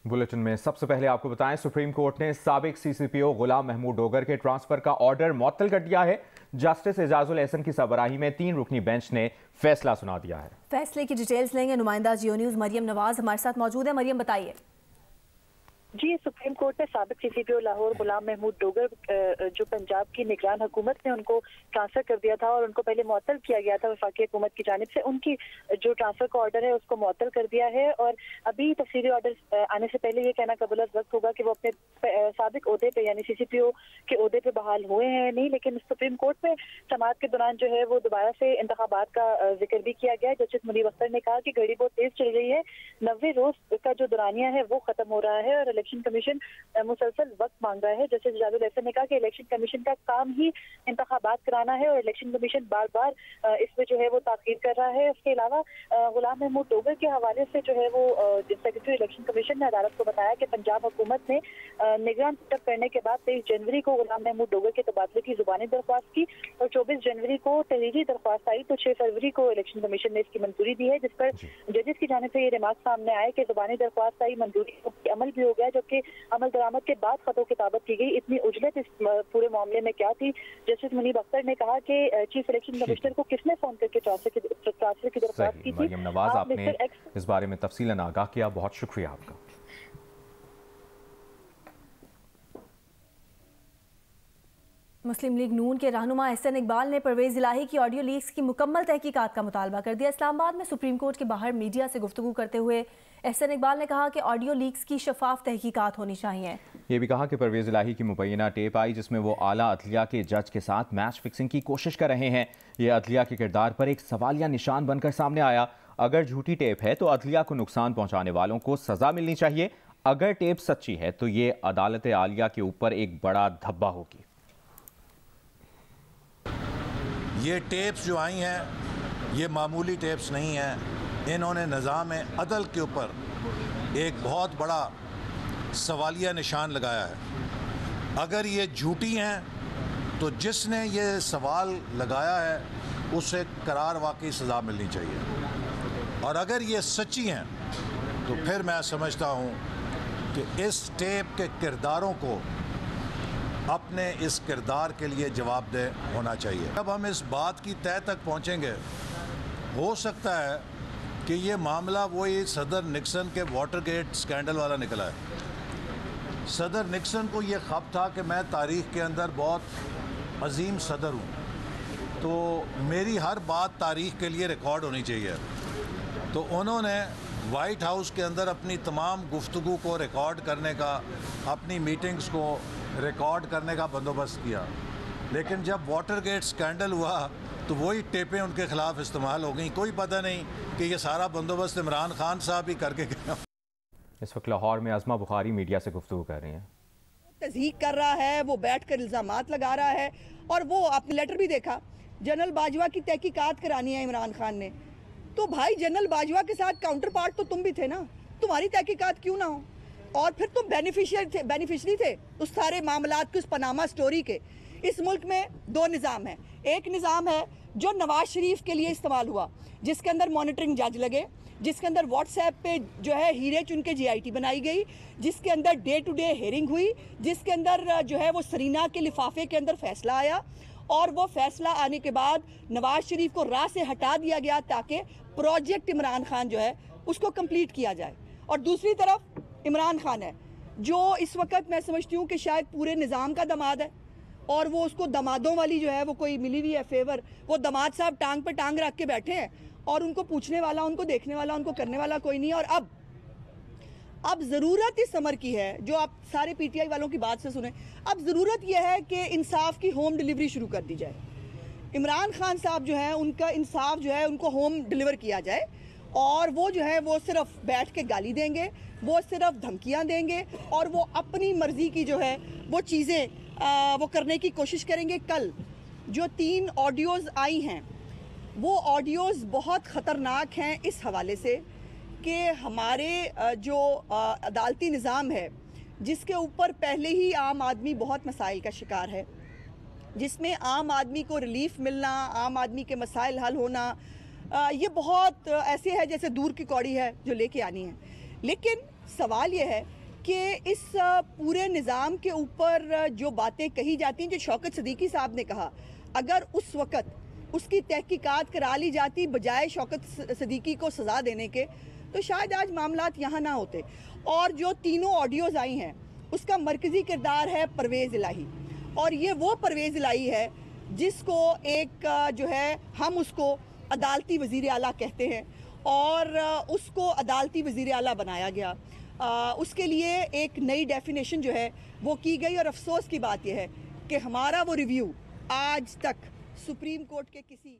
Bulletin में सबसे पहले आपको बताएं, सुप्रीम कोर्ट ने साबिक सीसीपीओ गुलाम महमूद डोगर के ट्रांसफर का ऑर्डर मुअत्तल कर दिया है। जस्टिस एजाजुल एहसन की सरबराही में 3 रुकनी बेंच ने फैसला सुना दिया है। फैसले की डिटेल्स लेंगे नुमाइंदा जियो न्यूज मरियम नवाज हमारे साथ मौजूद है। मरियम, बताइए। जी, सुप्रीम कोर्ट ने साबिक सीसीपीओ लाहौर गुलाम महमूद डोगर जो पंजाब की निगरान हुकूमत ने उनको ट्रांसफर कर दिया था और उनको पहले मुअत्तल किया गया था वफाकी हुकूमत की जानिब से, उनकी जो ट्रांसफर का ऑर्डर है उसको मुअत्तल कर दिया है। और अभी तफसीली ऑर्डर आने से पहले ये कहना कबूल वक्त होगा कि वो अपने साबिक ओहदे पे यानी सीसीपीओ के ओहदे पे बहाल हुए हैं नहीं, लेकिन सुप्रीम कोर्ट में समाअत के दौरान जो है वो दोबारा से इंतखाबात का जिक्र भी किया गया। जस्टिस मुनीब अख्तर ने कहा कि घड़ी बहुत तेज चल रही है, 90 रोज का जो दौरानिया है वो खत्म हो रहा है और इलेक्शन कमीशन मुसलसल वक्त मांग रहा है। जस्टिस एजाजुल एहसन ने कहा कि इलेक्शन कमीशन का काम ही इंतखाबात कराना है और इलेक्शन कमीशन बार बार इसमें जो है वो ताखीर कर रहा है। उसके अलावा गुलाम महमूद डोगर के हवाले से जो है वो सेक्रेटरी इलेक्शन कमीशन ने अदालत को बताया कि पंजाब हुकूमत ने निगरान तलब करने के बाद 23 जनवरी को गुलाम महमूद डोगर के तबादले की जुबानी दरख्वास्त की और 24 जनवरी को तहरीरी दरख्वास्त आई, तो 6 फरवरी को इलेक्शन कमीशन ने इसकी मंजूरी दी है, जिस पर जजेस की जानिब से ये रिमार्क सामने आए कि जुबानी दरख्वास्त आई, मंजूरी अमल भी हो गया, जबकि अमल दरामद के बाद खतों किताबत की गई। इतनी उजलत इस पूरे मामले में क्या थी? जस्टिस मुनीब अख्तर ने कहा कि चीफ इलेक्शन कमिश्नर को किसने फोन करके ट्रांसफर की दरख्वास्त की थी। मरियम नवाज, आपने इस बारे में तफसीलन आगाह किया, बहुत शुक्रिया आपका। मुस्लिम लीग नून के रहनुमा एहसन इकबाल ने परवेज इलाही की ऑडियो लीक्स की मुकम्मल तहकीकात का मुतालबा कर दिया। इस्लामाबाद में सुप्रीम कोर्ट के बाहर मीडिया से गुफ्तगू करते हुए एहसन इकबाल ने कहा कि ऑडियो लीक्स की शफाफ तहकीकात होनी चाहिए। ये भी कहा कि परवेज इलाही की मुबैना टेप आई जिसमें वो आला अदलिया के जज के साथ मैच फिक्सिंग की कोशिश कर रहे हैं। ये अदलिया के किरदार पर एक सवालिया निशान बनकर सामने आया। अगर झूठी टेप है तो अदलिया को नुकसान पहुंचाने वालों को सजा मिलनी चाहिए, अगर टेप सच्ची है तो ये अदालत आलिया के ऊपर एक बड़ा धब्बा होगी। ये टेप्स जो आई हैं ये मामूली टेप्स नहीं हैं, इन्होंने निज़ाम अदल के ऊपर एक बहुत बड़ा सवालिया निशान लगाया है। अगर ये झूठी हैं तो जिसने ये सवाल लगाया है उसे करार वाकई सज़ा मिलनी चाहिए, और अगर ये सच्ची हैं तो फिर मैं समझता हूँ कि इस टेप के किरदारों को अपने इस किरदार के लिए जवाबदेह होना चाहिए। जब हम इस बात की तह तक पहुंचेंगे, हो सकता है कि ये मामला वही सदर निक्सन के वाटरगेट स्कैंडल वाला निकला है। सदर निक्सन को ये ख्वाब था कि मैं तारीख़ के अंदर बहुत अजीम सदर हूँ, तो मेरी हर बात तारीख़ के लिए रिकॉर्ड होनी चाहिए। तो उन्होंने वाइट हाउस के अंदर अपनी तमाम गुफ्तगू को रिकॉर्ड करने का, अपनी मीटिंग्स को रिकॉर्ड करने का बंदोबस्त किया, लेकिन जब वाटरगेट स्कैंडल हुआ तो वही टेपें उनके खिलाफ इस्तेमाल हो गई। कोई पता नहीं कि ये सारा बंदोबस्त इमरान खान साहब ही करके गए। इस वक्त लाहौर में अज़मा बुखारी मीडिया से गुफ्तगू कर रही हैं। तज़हीक कर रहा है, वो बैठकर इल्ज़ामात लगा रहा है, और वो आपने लेटर भी देखा, जनरल बाजवा की तहकीकात करानी है इमरान खान ने। तो भाई जनरल बाजवा के साथ काउंटर पार्ट तो तुम भी थे ना, तुम्हारी तहकीकात क्यों ना हो? और फिर तुम बेनिफिशरी थे उस सारे मामलात की, उस पनामा स्टोरी के। इस मुल्क में 2 निज़ाम है। एक निज़ाम है जो नवाज शरीफ के लिए इस्तेमाल हुआ, जिसके अंदर मॉनिटरिंग जज लगे, जिसके अंदर व्हाट्सएप पे जो है हीरे चुन के GIT बनाई गई, जिसके अंदर डे टू डे हेयरिंग हुई, जिसके अंदर जो है वो सरीना के लिफाफे के अंदर फैसला आया, और वो फैसला आने के बाद नवाज शरीफ को राह से हटा दिया गया ताकि प्रोजेक्ट इमरान खान जो है उसको कंप्लीट किया जाए। और दूसरी तरफ इमरान खान है जो इस वक्त मैं समझती हूँ कि शायद पूरे निज़ाम का दामाद है, और वो उसको दामादों वाली जो है वो कोई मिली हुई है फेवर। वो दामाद साहब टांग पे टांग रख के बैठे हैं और उनको पूछने वाला, उनको देखने वाला, उनको करने वाला कोई नहीं। और अब ज़रूरत इस समर की है, जो आप सारे PTI वालों की बात से सुने, अब ज़रूरत यह है कि इंसाफ की होम डिलीवरी शुरू कर दी जाए। इमरान खान साहब जो है उनका इंसाफ जो है उनको होम डिलीवर किया जाए, और वो जो है वो सिर्फ बैठ के गाली देंगे, वो सिर्फ धमकियां देंगे, और वो अपनी मर्जी की जो है वो चीज़ें वो करने की कोशिश करेंगे। कल जो 3 ऑडियोज़ आई हैं वो ऑडियोज़ बहुत ख़तरनाक हैं इस हवाले से कि हमारे जो अदालती निज़ाम है, जिसके ऊपर पहले ही आम आदमी बहुत मसाइल का शिकार है, जिसमें आम आदमी को रिलीफ मिलना, आम आदमी के मसाइल हल होना, ये बहुत ऐसे है जैसे दूर की कौड़ी है जो लेके आनी है। लेकिन सवाल ये है कि इस पूरे निज़ाम के ऊपर जो बातें कही जाती हैं, जो शौकत सदीकी साहब ने कहा, अगर उस वक़्त उसकी तहकीकात करा ली जाती बजाय शौकत सदीकी को सज़ा देने के, तो शायद आज मामलात यहाँ ना होते। और जो तीनों ऑडियोज़ आई हैं उसका मरकज़ी किरदार है परवेज़ इलाही, और ये वो परवेज़ इलाही है जिसको एक जो है हम उसको अदालती वज़ीर आला कहते हैं, और उसको अदालती वज़ीर आला बनाया गया। उसके लिए एक नई डेफिनेशन जो है वो की गई, और अफसोस की बात यह है कि हमारा वो रिव्यू आज तक सुप्रीम कोर्ट के किसी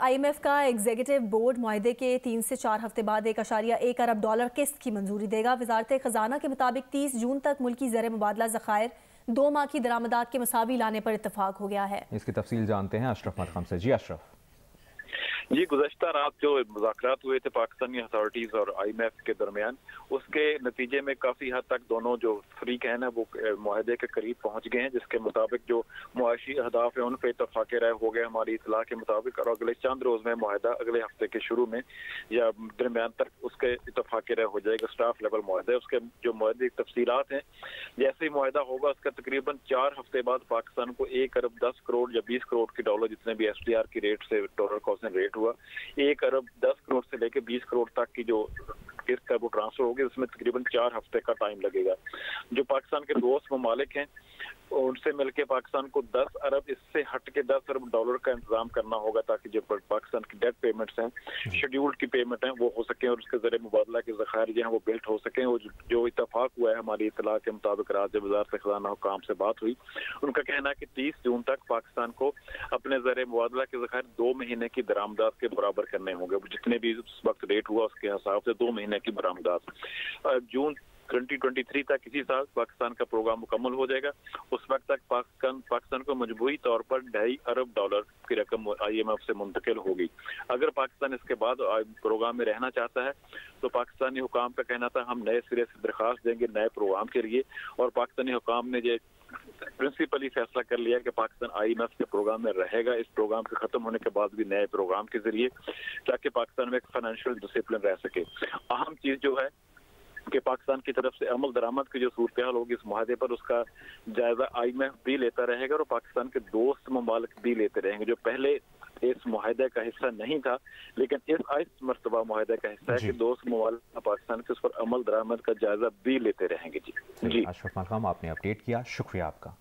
IMF का एग्जीक्यूटिव बोर्ड मुआहदे के 3 से 4 हफ्ते बाद $1.1 अरब किस्त की मंजूरी देगा। वजारत खजाना के मुताबिक 30 जून तक मुल्की ज़र मुबादला ज़खायर 2 माह की दरामदात के मुसावी लाने पर इत्तफाक हो गया है। इसकी तफसील जानते हैं अशरफ मरहम से। जी अशरफ। जी, गुज़श्ता रात जो मुज़ाकरात हुए थे पाकिस्तानी अथॉरिटीज़ और IMF के दरमियान, उसके नतीजे में काफ़ी हद तक दोनों जो फरीक हैं ना वो मुआहदे के करीब पहुँच गए हैं, जिसके मुताबिक जो मुआशी अहदाफ है उन पर इत्तफाक़ राय हो गया हमारी इतला के मुताबिक, और अगले चंद रोज़ में मुआहदा अगले हफ्ते के शुरू में या दरमियान तक उसके इत्तफाक़ राय हो जाएगा। स्टाफ लेवल मुआहदा, उसके जो मुआहदे की तफसीलात हैं, जैसे ही मुआहदा होगा उसका तकरीबन 4 हफ्ते बाद पाकिस्तान को 1 अरब 10 करोड़ या 20 करोड़ के डॉलर, जितने भी SDR की रेट से डॉलर कॉस्ट रेट हुआ, 1 अरब 10 करोड़ से लेकर 20 करोड़ तक की जो किस्त है वो ट्रांसफर होगी। उसमें तकरीबन 4 हफ्ते का टाइम लगेगा। जो पाकिस्तान के दोस्त ममालिक हैं उनसे मिलकर पाकिस्तान को 10 अरब, इससे हट के 10 अरब डॉलर का इंतजाम करना होगा ताकि जो पाकिस्तान की डेट पेमेंट्स हैं, शेड्यूल्ड की पेमेंट हैं, वो हो सकें और उसके जरिए मुबादला के ज़खायर जो हैं वो बिल्ट हो सकें। और जो इत्तफाक हुआ है हमारी इतला के मुताबिक, रात जब वज़ारत ख़ज़ाना हुकाम से बात हुई, उनका कहना है कि 30 जून तक पाकिस्तान को अपने जरिए मुबादला के ज़खायर 2 महीने की दरामदात के बराबर करने होंगे। जितने भी उस वक्त रेट हुआ उसके हिसाब से 2 महीने की बरामदात। जून 2023 तक इसी साल पाकिस्तान का प्रोग्राम मुकम्मल हो जाएगा। उस वक्त तक पाकिस्तान को मजबूरी तौर पर $2.5 अरब की रकम IMF से मुंतकिल होगी। अगर पाकिस्तान इसके बाद प्रोग्राम में रहना चाहता है तो पाकिस्तानी हुकाम का कहना था हम नए सिरे से दरख्वास्त देंगे नए प्रोग्राम के लिए, और पाकिस्तानी हुकाम ने जो प्रिंसिपली फैसला कर लिया कि पाकिस्तान IMF के प्रोग्राम में रहेगा, इस प्रोग्राम के खत्म होने के बाद भी नए प्रोग्राम के जरिए, ताकि पाकिस्तान में एक फाइनेंशियल डिसिप्लिन रह सके। अहम चीज जो है कि पाकिस्तान की तरफ से अमल दरामद की जो सूरत हाल होगी इस मुआहदे पर, उसका जायजा IMF भी लेता रहेगा और पाकिस्तान के दोस्त ममालिक भी लेते रहेंगे, जो पहले इस मुआहदे का हिस्सा नहीं था लेकिन इस मरतबा मुआहदे का हिस्सा है कि दोस्त ममालिक पाकिस्तान के उस पर अमल दरामद का जायजा भी लेते रहेंगे। जी अशरफ मरहम, आपने अपडेट किया, शुक्रिया आपका।